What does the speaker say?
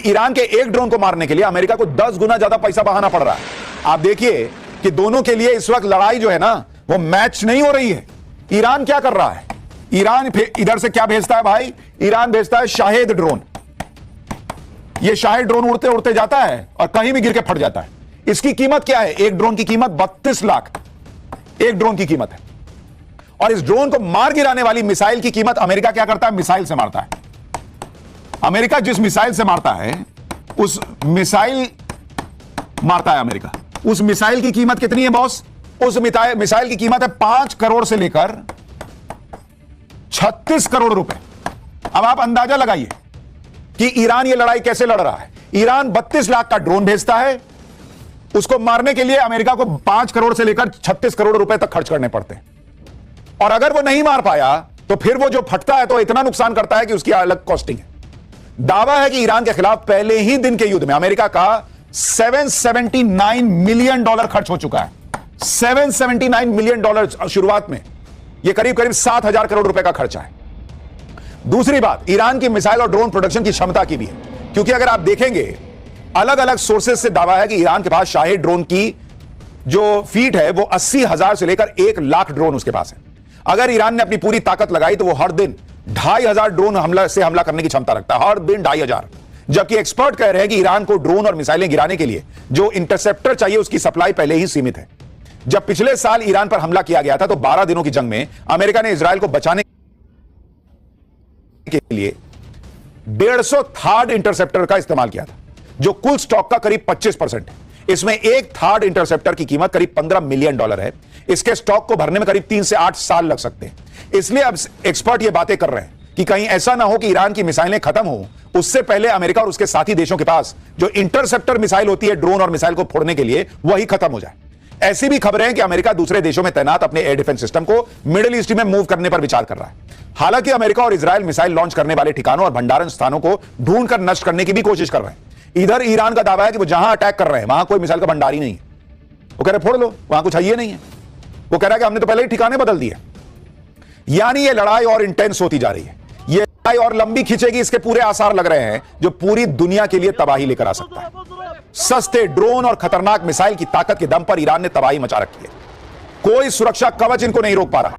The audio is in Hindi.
ईरान के एक ड्रोन को मारने के लिए अमेरिका को 10 गुना ज्यादा पैसा बहाना पड़ रहा है। आप देखिए कि दोनों के लिए इस वक्त लड़ाई जो है ना वो मैच नहीं हो रही है। ईरान क्या कर रहा है? ईरान इधर से क्या भेजता है भाई? ईरान भेजता है शाहेद ड्रोन। ये शाहेद ड्रोन उड़ते उड़ते जाता है और कहीं भी गिर के फट जाता है। इसकी कीमत क्या है? एक ड्रोन की कीमत 32 लाख एक ड्रोन की कीमत है। और इस ड्रोन को मार गिराने वाली मिसाइल की कीमत अमेरिका क्या करता है? मिसाइल से मारता है। अमेरिका जिस मिसाइल से मारता है उस मिसाइल मारता है अमेरिका। उस मिसाइल की कीमत कितनी है बॉस? उस मिसाइल की कीमत है 5 करोड़ से लेकर 36 करोड़ रुपए। अब आप अंदाजा लगाइए कि ईरान ये लड़ाई कैसे लड़ रहा है। ईरान 32 लाख का ड्रोन भेजता है, उसको मारने के लिए अमेरिका को 5 करोड़ से लेकर 36 करोड़ रुपए तक खर्च करने पड़ते हैं। और अगर वो नहीं मार पाया तो फिर वो जो फटता है तो इतना नुकसान करता है कि उसकी अलग कॉस्टिंग है। दावा है कि ईरान के खिलाफ पहले ही दिन के युद्ध में अमेरिका का $779 मिलियन खर्च हो चुका है। $779 मिलियन शुरुआत में। यह करीब करीब 7,000 करोड़ रुपए का खर्चा है। दूसरी बात, ईरान की मिसाइल और ड्रोन प्रोडक्शन की क्षमता की भी है, क्योंकि अगर आप देखेंगे अलग अलग सोर्सेज से दावा है कि ईरान के पास शाहेद ड्रोन की जो फीट है वो 80,000 से लेकर 1 लाख ड्रोन उसके पास है। अगर ईरान ने अपनी पूरी ताकत लगाई तो वो हर दिन 2,500 ड्रोन हमला करने की क्षमता रखता है। हर दिन 2,500। जबकि एक्सपर्ट कह रहे हैं कि ईरान को ड्रोन और मिसाइलें गिराने के लिए जो इंटरसेप्टर चाहिए उसकी सप्लाई पहले ही सीमित है। जब पिछले साल ईरान पर हमला किया गया था तो 12 दिनों की जंग में अमेरिका ने इजराइल को बचाने के लिए 150 थर्ड इंटरसेप्टर का इस्तेमाल किया था, जो कुल स्टॉक का करीब 25% है। इसमें एक थर्ड इंटरसेप्टर की कीमत करीब $15 मिलियन है। इसके स्टॉक को भरने में करीब 3 से 8 साल लग सकते हैं। इसलिए अब एक्सपर्ट यह बातें कर रहे हैं कि कहीं ऐसा ना हो कि ईरान की मिसाइलें खत्म हो उससे पहले अमेरिका और उसके साथी देशों के पास जो इंटरसेप्टर मिसाइल होती है ड्रोन और मिसाइल को फोड़ने के लिए, वही खत्म हो जाए। ऐसी भी खबरें हैं कि अमेरिका दूसरे देशों में तैनात अपने एयर डिफेंस सिस्टम को मिडिल ईस्ट में मूव करने पर विचार कर रहा है। हालांकि अमेरिका और इजराइल मिसाइल लॉन्च करने वाले ठिकानों और भंडारण स्थानों को ढूंढकर नष्ट करने की भी कोशिश कर रहे हैं। इधर ईरान का दावा है कि वो जहां अटैक कर रहे हैं वहां कोई मिसाइल का भंडार ही नहीं है। वो कह रहे फोड़ लो, वहां कुछ है ही नहीं है। वो कह रहा है कि हमने तो पहले ही ठिकाने बदल दिए। यानी ये लड़ाई और इंटेंस होती जा रही है। ये लड़ाई और लंबी खिंचेगी, इसके पूरे आसार लग रहे हैं, जो पूरी दुनिया के लिए तबाही लेकर आ सकता है। सस्ते ड्रोन और खतरनाक मिसाइल की ताकत के दम पर ईरान ने तबाही मचा रखी है। कोई सुरक्षा कवच इनको नहीं रोक पा रहा।